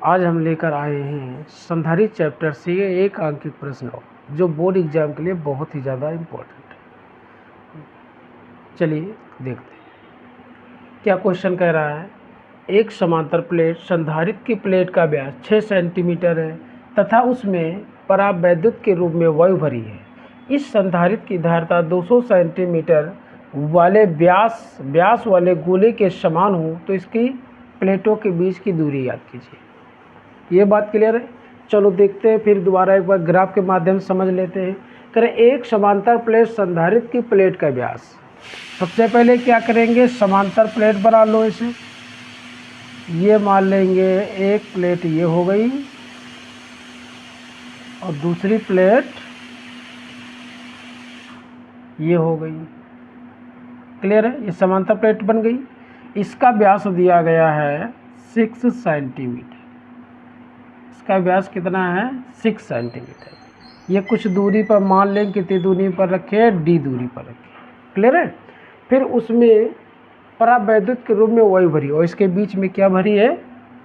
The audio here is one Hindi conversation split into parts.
आज हम लेकर आए हैं संधारित्र चैप्टर से एक अंकित प्रश्न जो बोर्ड एग्जाम के लिए बहुत ही ज़्यादा इम्पोर्टेंट है। चलिए देखते हैं क्या क्वेश्चन कह रहा है। एक समांतर प्लेट संधारित्र की प्लेट का व्यास 6 सेंटीमीटर है तथा उसमें परावैद्युत के रूप में वायु भरी है। इस संधारित्र की धारिता 200 सेंटीमीटर वाले व्यास वाले गोले के समान हो तो इसकी प्लेटों के बीच की दूरी याद कीजिए। ये बात क्लियर है। चलो देखते हैं, फिर दोबारा एक बार ग्राफ के माध्यम से समझ लेते हैं। करें एक समांतर प्लेट संधारित्र की प्लेट का व्यास। सबसे पहले क्या करेंगे, समांतर प्लेट बना लो इसे। ये मान लेंगे एक प्लेट ये हो गई और दूसरी प्लेट ये हो गई। क्लियर है, ये समांतर प्लेट बन गई। इसका व्यास दिया गया है 6 सेंटीमीटर। इसका व्यास कितना है, 6 सेंटीमीटर। ये कुछ दूरी पर मान लें, कितनी दूरी पर रखे, d दूरी पर रखे। क्लियर है। फिर उसमें परावैद्युत के रूप में वायु भरी और इसके बीच में क्या भरी है,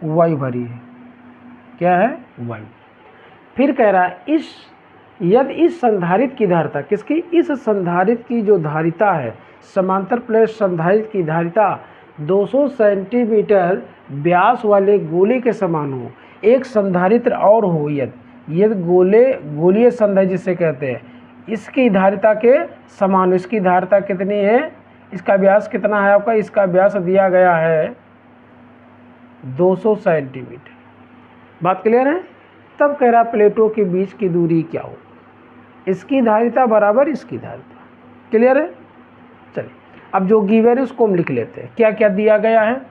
वायु भरी है। क्या है, वायु। फिर कह रहा है यदि इस संधारित्र की धारिता, किसकी, इस संधारित्र की जो धारिता है, समांतर प्लेट संधारित्र की धारिता 200 सेंटीमीटर व्यास वाले गोले के समान हो। एक संधारित्र और हो यदि गोलीय संधारित्र जिसे कहते हैं, इसकी धारिता के समान। इसकी धारिता कितनी है, इसका व्यास कितना है आपका, इसका व्यास दिया गया है 200 सेंटीमीटर। बात क्लियर है। तब कह रहा प्लेटों के बीच की दूरी क्या हो, इसकी धारिता बराबर इसकी धारिता। क्लियर है। चलिए अब जो गिवन है उसको हम लिख लेते हैं। क्या क्या दिया गया है,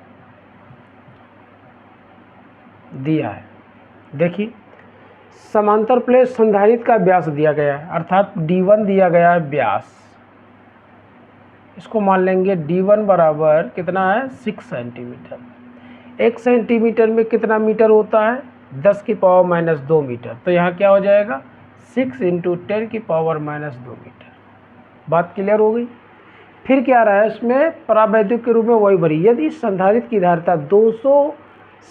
दिया है, देखिए समांतर प्लेट संधारित्र का व्यास दिया गया है, अर्थात d1 दिया गया है व्यास। इसको मान लेंगे d1 बराबर कितना है, 6 सेंटीमीटर। 1 सेंटीमीटर में कितना मीटर होता है, 10 की पावर माइनस 2 मीटर। तो यहाँ क्या हो जाएगा, 6 × 10 की पावर माइनस 2 मीटर। बात क्लियर हो गई। फिर क्या रहा है, इसमें परावैद्युत के रूप में वायु भरी। यदि इस संधारित्र की धारिता 200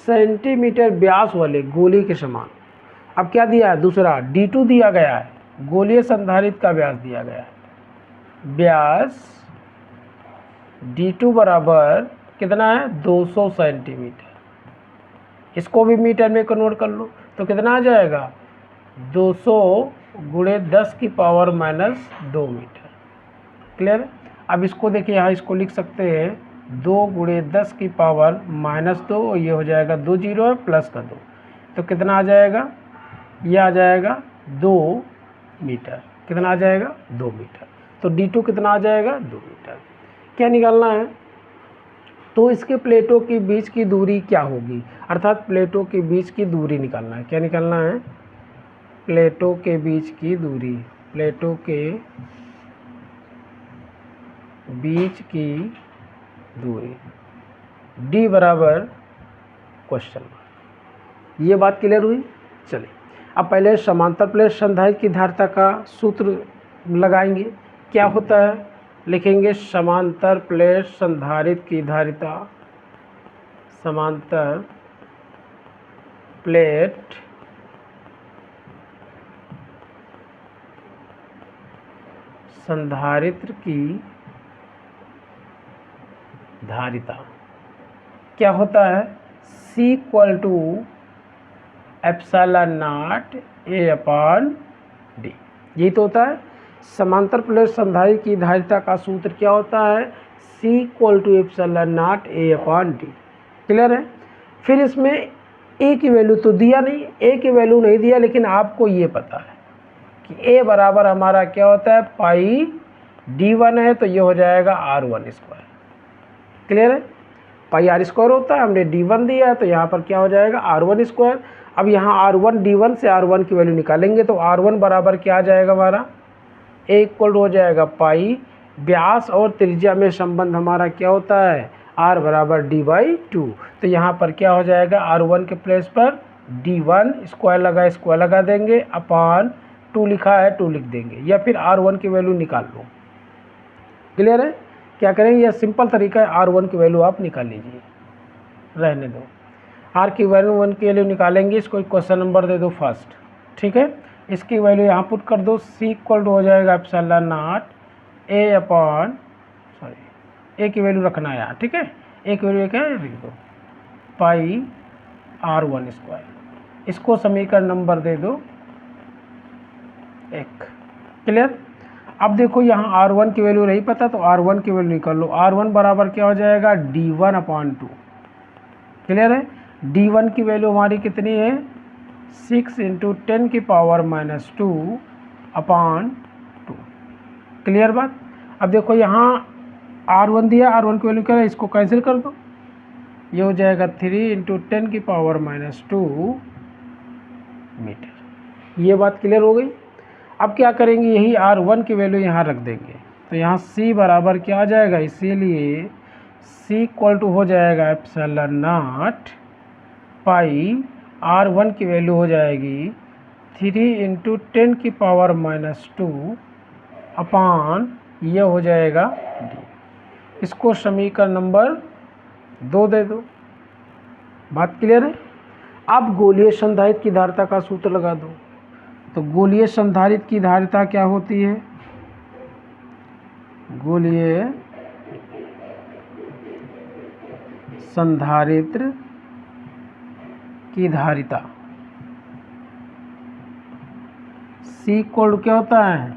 सेंटीमीटर व्यास वाले गोले के समान। अब क्या दिया है, दूसरा d2 दिया गया है, गोलीय संधारित्र का व्यास दिया गया है। व्यास d2 बराबर कितना है, 200 सेंटीमीटर। इसको भी मीटर में कन्वर्ट कर लो तो कितना आ जाएगा, 200 × 10 की पावर माइनस 2 मीटर। क्लियर। अब इसको देखिए, यहाँ इसको लिख सकते हैं 2 × 10 की पावर माइनस 2, और ये हो जाएगा 2 जीरो है प्लस का 2, तो कितना आ जाएगा, ये आ जाएगा 2 मीटर। कितना आ जाएगा, 2 मीटर। तो d2 कितना आ जाएगा, 2 मीटर। क्या निकालना है, तो इसके प्लेटों के बीच की दूरी क्या होगी, अर्थात प्लेटों के बीच की दूरी निकालना है। क्या निकालना है, प्लेटों के बीच की दूरी। प्लेटों के बीच की दूरी d बराबर क्वेश्चन मार्क। ये बात क्लियर हुई। चलिए अब पहले समांतर प्लेट संधारित्र की धारिता का सूत्र लगाएंगे। क्या होता है, लिखेंगे समांतर प्लेट संधारित्र की धारिता, समांतर प्लेट संधारित्र की धारिता क्या होता है, C = ε0 A/d। यही तो होता है। समांतर प्लेट संधारित्र की धारिता का सूत्र क्या होता है, C = ε0 A/d। क्लियर है। फिर इसमें A की वैल्यू तो दिया नहीं, A की वैल्यू नहीं दिया, लेकिन आपको ये पता है कि A बराबर हमारा क्या होता है, पाई d1 है, तो ये हो जाएगा r1²। क्लियर है। पाई r² होता है, हमने d1 दिया है तो यहाँ पर क्या हो जाएगा, r1²। अब यहाँ r1 d1 से r1 की वैल्यू निकालेंगे तो r1 बराबर क्या आ जाएगा, हमारा A = हो जाएगा पाई, व्यास और त्रिज्या में संबंध हमारा क्या होता है, r बराबर d/2। तो यहाँ पर क्या हो जाएगा, r1 के प्लेस पर d1 स्क्वायर लगा देंगे, अपान 2 लिखा है 2 लिख देंगे, या फिर r1 की वैल्यू निकाल लो। क्लियर है। क्या करेंगे, यह सिंपल तरीका है, r1 की वैल्यू आप निकाल लीजिए, रहने दो। आर की वैल्यू 1 की वैल्यू निकालेंगे, इसको क्वेश्चन नंबर दे दो फर्स्ट, ठीक है। इसकी वैल्यू यहाँ पुट कर दो, सी इक्वल टू हो जाएगा epsilon naught A upon, sorry A की वैल्यू रखना है यहाँ, ठीक है। ए की वैल्यू क्या है लिख दो, पाई R1 स्क्वायर। इसको समीकरण नंबर दे दो 1। क्लियर। अब देखो यहाँ R1 की वैल्यू नहीं पता तो R1 की वैल्यू निकाल लो। R1 बराबर क्या हो जाएगा, D1 अपॉन 2। क्लियर है। D1 की वैल्यू हमारी कितनी है, 6 इंटू 10 की पावर माइनस 2 अपॉन 2। क्लियर बात। अब देखो यहाँ R1 दिया, R1 की वैल्यू क्या है, इसको कैंसिल कर दो, ये हो जाएगा 3 इंटू 10 की पावर माइनस 2 मीटर। ये बात क्लियर हो गई। अब क्या करेंगे, यही R1 की वैल्यू यहाँ रख देंगे, तो यहाँ C बराबर क्या आ जाएगा, इसीलिए C इक्वल टू हो जाएगा एप्सिलॉन नॉट पाई R1 की वैल्यू हो जाएगी 3 इंटू 10 की पावर माइनस 2 अपॉन ये हो जाएगा D। इसको समीकरण नंबर 2 दे दो। बात क्लियर है। अब गोलीय संधारित्र की धारिता का सूत्र लगा दो। तो गोलीय संधारित्र की धारिता क्या होती है, गोलीय संधारित्र की धारिता C इक्वल क्या होता है,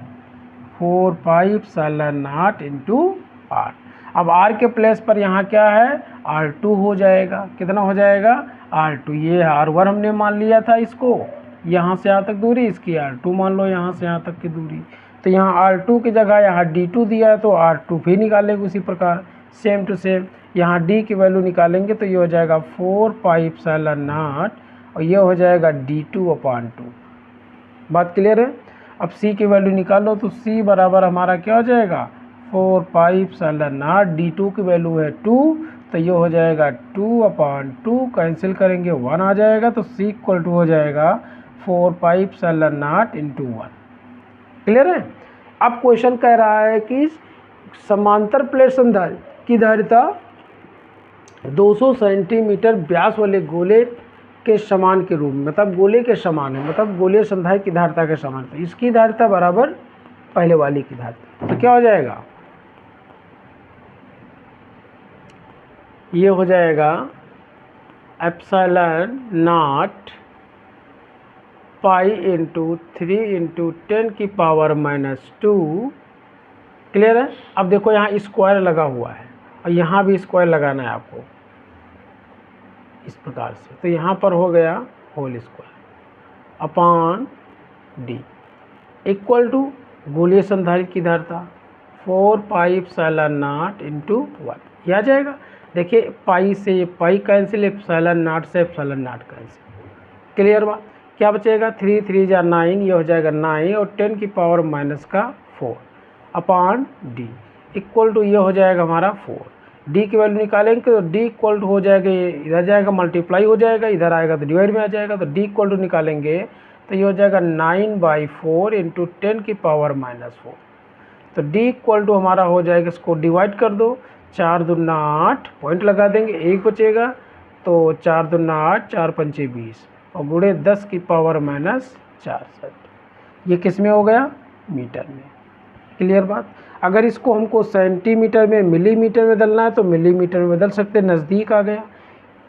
4 pi epsilon not into R। अब R के प्लेस पर यहाँ क्या है, R2 हो जाएगा। कितना हो जाएगा, R2। ये R1 हमने मान लिया था, इसको यहाँ से यहाँ तक दूरी, इसकी R2 मान लो, यहाँ से यहाँ तक की दूरी। तो यहाँ R2 की जगह यहाँ D2 दिया है, तो R2 भी निकालेंगे उसी प्रकार, सेम टू सेम। यहाँ D की वैल्यू निकालेंगे तो ये हो जाएगा 4 पाई एप्सिलॉन नॉट, और ये हो जाएगा D2 अपॉन 2। बात क्लियर है। अब C की वैल्यू निकालो, तो C बराबर हमारा क्या हो जाएगा, 4 पाई एप्सिलॉन नॉट, D2 की वैल्यू है 2, तो ये हो जाएगा 2 अपॉन 2, कैंसिल करेंगे 1 आ जाएगा, तो C इक्वल टू हो जाएगा 4 pi epsilon not into 1। Clear है। अब क्वेश्चन कह रहा है कि समांतर प्लेट संधारित्र की धारिता 200 सेंटीमीटर व्यास वाले गोले के समान के रूप में, मतलब गोले के समान है, मतलब गोलीय संधारित्र की धारिता के समान। तो इसकी धारिता बराबर पहले वाली की धारिता, तो क्या हो जाएगा, ये हो जाएगा epsilon not pi into 3 into 10 की पावर माइनस 2। क्लियर है। अब देखो यहाँ स्क्वायर लगा हुआ है, और यहाँ भी स्क्वायर लगाना है आपको इस प्रकार से, तो यहाँ पर हो गया whole square upon D equal to गोलीय संधारित्र की धारिता 4 पाई एप्सिलॉन नॉट इंटू 1। यह आ जाएगा। देखिए पाई से ये पाई कैंसिल, एप्सिलॉन नॉट से एप्सिलॉन नॉट कैंसिल। क्लियर बात। क्या बचेगा, 3 3 जा 9, ये हो जाएगा 9, और 10 की पावर माइनस का 4 अपॉन डी इक्वल टू ये हो जाएगा हमारा 4। डी की वैल्यू निकालेंगे तो डी इक्वल टू हो जाएगा, ये इधर जाएगा मल्टीप्लाई हो जाएगा, इधर आएगा तो डिवाइड में आ जाएगा, तो डी इक्वल टू निकालेंगे तो ये हो जाएगा 9/4 इंटू 10 की पावर माइनस 4। तो डी इक्वल टू हमारा हो जाएगा, इसको डिवाइड कर दो, 4 दूना 8, पॉइंट लगा देंगे, 1 बचेगा, तो 4 दूना 8, 4 पंचे 20, और गुणे 10 की पावर माइनस 4। ये किस में हो गया, मीटर में। क्लियर बात। अगर इसको हमको सेंटीमीटर में मिलीमीटर में बदलना है तो मिलीमीटर में बदल सकते हैं, नज़दीक आ गया।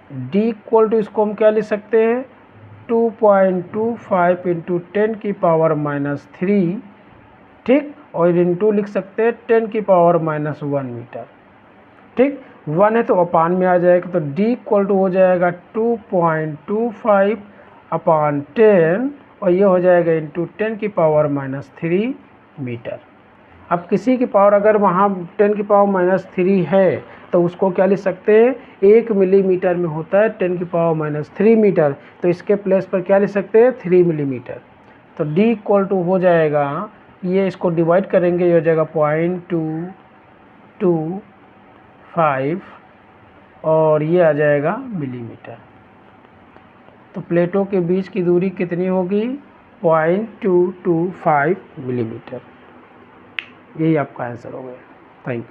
डी इक्वल टू इसको हम क्या लिख सकते हैं, 2.25 इंटू 10 की पावर माइनस 3, ठीक, और इंटू लिख सकते हैं 10 की पावर माइनस 1 मीटर, ठीक। 1 है तो अपान में आ जाएगा, तो डी इक्वल टू हो जाएगा 2.25 अपॉन 10, और ये हो जाएगा इंटू 10 की पावर माइनस 3 मीटर। अब किसी की पावर अगर वहाँ 10 की पावर माइनस 3 है तो उसको क्या लिख सकते हैं, 1 मिलीमीटर में होता है 10 की पावर माइनस 3 मीटर, तो इसके प्लेस पर क्या लिख सकते हैं, 3 मिलीमीटर। तो डी इक्वल टू हो जाएगा, ये इसको डिवाइड करेंगे, ये हो जाएगा 0.225, और ये आ जाएगा मिलीमीटर। तो प्लेटों के बीच की दूरी कितनी होगी, 0.225 मिलीमीटर। यही आपका आंसर हो गया। Thank you.